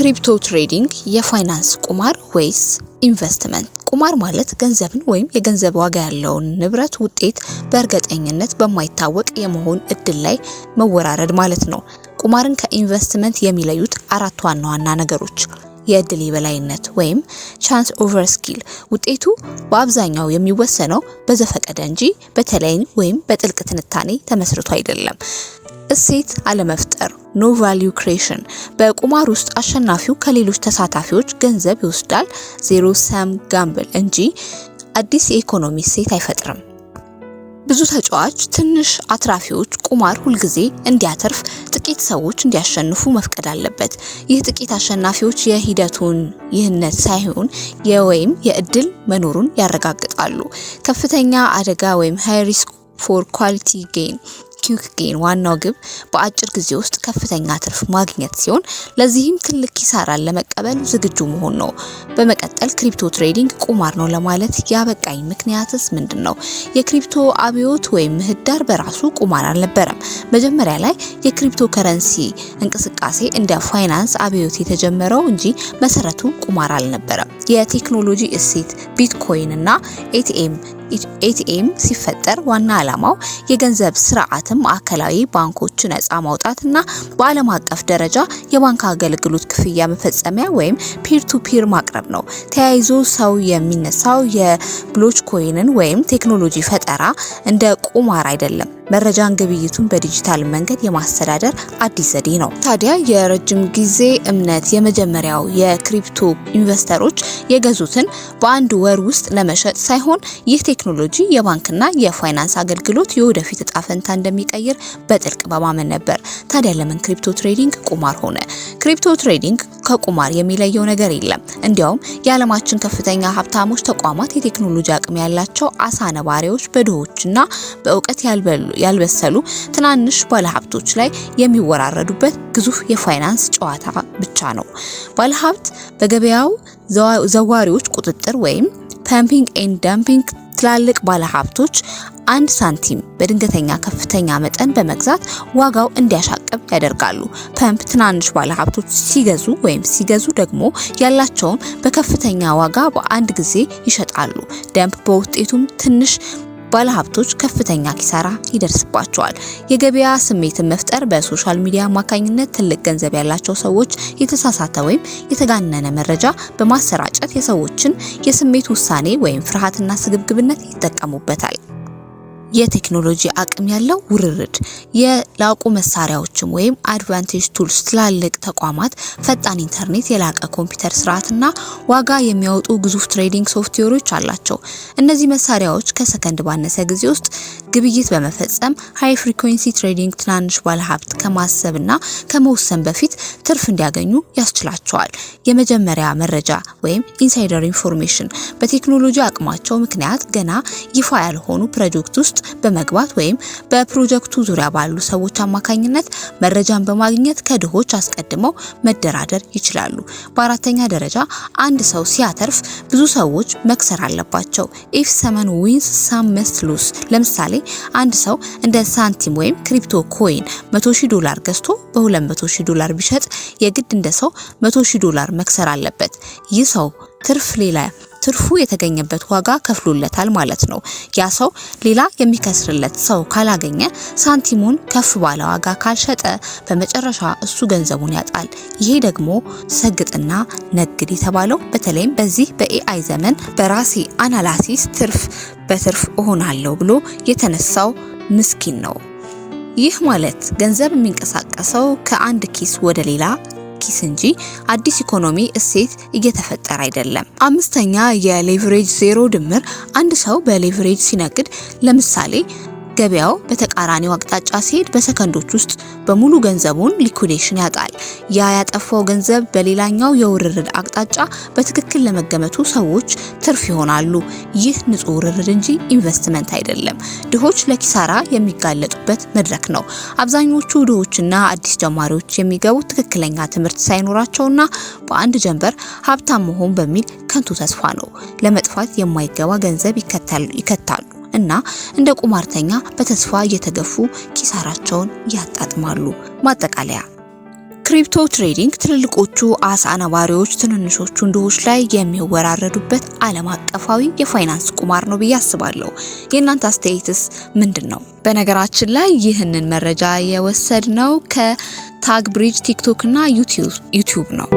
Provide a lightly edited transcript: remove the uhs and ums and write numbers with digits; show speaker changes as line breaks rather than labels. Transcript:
ክሪፕቶ ትሬዲንግ የፋይናንስ ቁማር ወይስ ኢንቨስትመንት? ቁማር ማለት ገንዘብን ወይም የገንዘብ ዋጋ ያለውን ንብረት ውጤት በእርግጠኝነት በማይታወቅ የመሆን እድል ላይ መወራረድ ማለት ነው። ቁማርን ከኢንቨስትመንት የሚለዩት አራት ዋና ዋና ነገሮች: የእድል የበላይነት ወይም ቻንስ ኦቨር ስኪል፣ ውጤቱ በአብዛኛው የሚወሰነው በዘፈቀደ እንጂ በተለይን ወይም በጥልቅ ትንታኔ ተመስርቶ አይደለም። እሴት አለመፍጠር ኖ ቫልዩ ክሬሽን፣ በቁማር ውስጥ አሸናፊው ከሌሎች ተሳታፊዎች ገንዘብ ይወስዳል፣ ዜሮ ሰም ጋምብል እንጂ አዲስ የኢኮኖሚ እሴት አይፈጥርም። ብዙ ተጫዋች ትንሽ አትራፊዎች ቁማር ሁልጊዜ እንዲያተርፍ ጥቂት ሰዎች እንዲያሸንፉ መፍቀድ አለበት። ይህ ጥቂት አሸናፊዎች የሂደቱን ይህነት ሳይሆን የወይም የእድል መኖሩን ያረጋግጣሉ። ከፍተኛ አደጋ ወይም ሃይ ሪስክ ፎር ኳሊቲ ጌን ኪክ ጌን፣ ዋናው ግብ በአጭር ጊዜ ውስጥ ከፍተኛ ትርፍ ማግኘት ሲሆን ለዚህም ትልቅ ኪሳራን ለመቀበል ዝግጁ መሆን ነው። በመቀጠል ክሪፕቶ ትሬዲንግ ቁማር ነው ለማለት ያበቃኝ ምክንያትስ ምንድነው? የክሪፕቶ አብዮት ወይም ምህዳር በራሱ ቁማር አልነበረም። መጀመሪያ ላይ የክሪፕቶ ከረንሲ እንቅስቃሴ እንደ ፋይናንስ አብዮት የተጀመረው እንጂ መሰረቱ ቁማር አልነበረም። የቴክኖሎጂ እሴት ቢትኮይን እና ኤቲኤም ሲፈጠር ዋና ዓላማው የገንዘብ ስርዓትን ማዕከላዊ ባንኮች ነፃ ማውጣትና በዓለም አቀፍ ደረጃ የባንክ አገልግሎት ክፍያ መፈጸሚያ ወይም ፒር ቱ ፒር ማቅረብ ነው። ተያይዞ ሰው የሚነሳው የብሎክቼይንን ወይም ቴክኖሎጂ ፈጠራ እንደ ቁማር አይደለም፣ መረጃን ግብይቱን በዲጂታል መንገድ የማስተዳደር አዲስ ዘዴ ነው። ታዲያ የረጅም ጊዜ እምነት የመጀመሪያው የክሪፕቶ ኢንቨስተሮች የገዙትን በአንድ ወር ውስጥ ለመሸጥ ሳይሆን ይህ ቴክኖሎጂ የባንክና የፋይናንስ አገልግሎት የወደፊት እጣ ፈንታ እንደሚቀይር በጥልቅ በማመን ነበር። ታዲያ ለምን ክሪፕቶ ትሬዲንግ ቁማር ሆነ? ክሪፕቶ ትሬዲንግ ከቁማር የሚለየው ነገር የለም። እንዲያውም የዓለማችን ከፍተኛ ሀብታሞች ተቋማት የቴክኖሎጂ አቅም ያላቸው አሳ ነባሪዎች በድሆችና በእውቀት ያልበሰሉ ትናንሽ ባለሀብቶች ላይ የሚወራረዱበት ግዙፍ የፋይናንስ ጨዋታ ብቻ ነው። ባለሀብት በገበያው ዘዋሪዎች ቁጥጥር ወይም ፐምፒንግ ኤንድ ዳምፒንግ ትላልቅ ባለሀብቶች አንድ ሳንቲም በድንገተኛ ከፍተኛ መጠን በመግዛት ዋጋው እንዲያሻቅብ ያደርጋሉ። ፐምፕ ትናንሽ ባለሀብቶች ሲገዙ ደግሞ ያላቸውን በከፍተኛ ዋጋ በአንድ ጊዜ ይሸጣሉ። ደምፕ በውጤቱም ትንሽ ባለሀብቶች ከፍተኛ ኪሳራ ይደርስባቸዋል። የገበያ ስሜትን መፍጠር በሶሻል ሚዲያ አማካኝነት ትልቅ ገንዘብ ያላቸው ሰዎች የተሳሳተ ወይም የተጋነነ መረጃ በማሰራጨት የሰዎችን የስሜት ውሳኔ ወይም ፍርሃትና ስግብግብነት ይጠቀሙበታል። የቴክኖሎጂ አቅም ያለው ውርርድ የላቁ መሳሪያዎችም ወይም አድቫንቴጅ ቱልስ ትላልቅ ተቋማት ፈጣን ኢንተርኔት፣ የላቀ ኮምፒውተር ስርዓትና ዋጋ የሚያወጡ ግዙፍ ትሬዲንግ ሶፍትዌሮች አላቸው። እነዚህ መሳሪያዎች ከሰከንድ ባነሰ ጊዜ ውስጥ ግብይት በመፈጸም ሃይ ፍሪኩዌንሲ ትሬዲንግ ትናንሽ ባለሀብት ከማሰብና ከመወሰን በፊት ትርፍ እንዲያገኙ ያስችላቸዋል። የመጀመሪያ መረጃ ወይም ኢንሳይደር ኢንፎርሜሽን በቴክኖሎጂ አቅማቸው ምክንያት ገና ይፋ ያልሆኑ ፕሮጀክት ውስጥ በመግባት ወይም በፕሮጀክቱ ዙሪያ ባሉ ሰዎች አማካኝነት መረጃን በማግኘት ከድሆች አስቀድመው መደራደር ይችላሉ። በአራተኛ ደረጃ አንድ ሰው ሲያተርፍ ብዙ ሰዎች መክሰር አለባቸው። if someone wins some must lose። ለምሳሌ አንድ ሰው እንደ ሳንቲም ወይም ክሪፕቶ ኮይን $100,000 ገዝቶ በ$200,000 ቢሸጥ የግድ እንደ ሰው $100,000 መክሰር አለበት። ይህ ሰው ትርፉ የተገኘበት ዋጋ ከፍሎለታል ማለት ነው። ያ ሰው ሌላ የሚከስርለት ሰው ካላገኘ ሳንቲሙን ከፍ ባለ ዋጋ ካልሸጠ በመጨረሻ እሱ ገንዘቡን ያጣል። ይሄ ደግሞ ሰግጥና ነግድ የተባለው በተለይም በዚህ በኤአይ ዘመን በራሴ አናላሲስ ትርፍ በትርፍ እሆናለሁ ብሎ የተነሳው ምስኪን ነው። ይህ ማለት ገንዘብ የሚንቀሳቀሰው ከአንድ ኪስ ወደ ሌላ ኪስ እንጂ አዲስ ኢኮኖሚ እሴት እየተፈጠረ አይደለም። አምስተኛ የሌቨሬጅ ዜሮ ድምር። አንድ ሰው በሌቨሬጅ ሲነግድ ለምሳሌ ገበያው በተቃራኒው አቅጣጫ ሲሄድ በሰከንዶች ውስጥ በሙሉ ገንዘቡን ሊኩዊዴሽን ያጣል። ያ ያጠፋው ገንዘብ በሌላኛው የውርርድ አቅጣጫ በትክክል ለመገመቱ ሰዎች ትርፍ ይሆናሉ። ይህ ንጹህ ውርርድ እንጂ ኢንቨስትመንት አይደለም። ድሆች ለኪሳራ የሚጋለጡበት መድረክ ነው። አብዛኞቹ ድሆችና አዲስ ጀማሪዎች የሚገቡት ትክክለኛ ትምህርት ሳይኖራቸውና በአንድ ጀንበር ሀብታም መሆን በሚል ከንቱ ተስፋ ነው። ለመጥፋት የማይገባ ገንዘብ ይከታሉ እና እንደ ቁማርተኛ በተስፋ እየተገፉ ኪሳራቸውን ያጣጥማሉ። ማጠቃለያ ክሪፕቶ ትሬዲንግ ትልልቆቹ አሳ ነባሪዎች ትንንሾቹ ድሆች ላይ የሚወራረዱበት ዓለም አቀፋዊ የፋይናንስ ቁማር ነው ብዬ አስባለሁ። የእናንተ አስተያየትስ ምንድነው? በነገራችን ላይ ይህንን መረጃ የወሰድነው ከታግ ብሪጅ ቲክቶክ እና ዩቲዩብ ነው።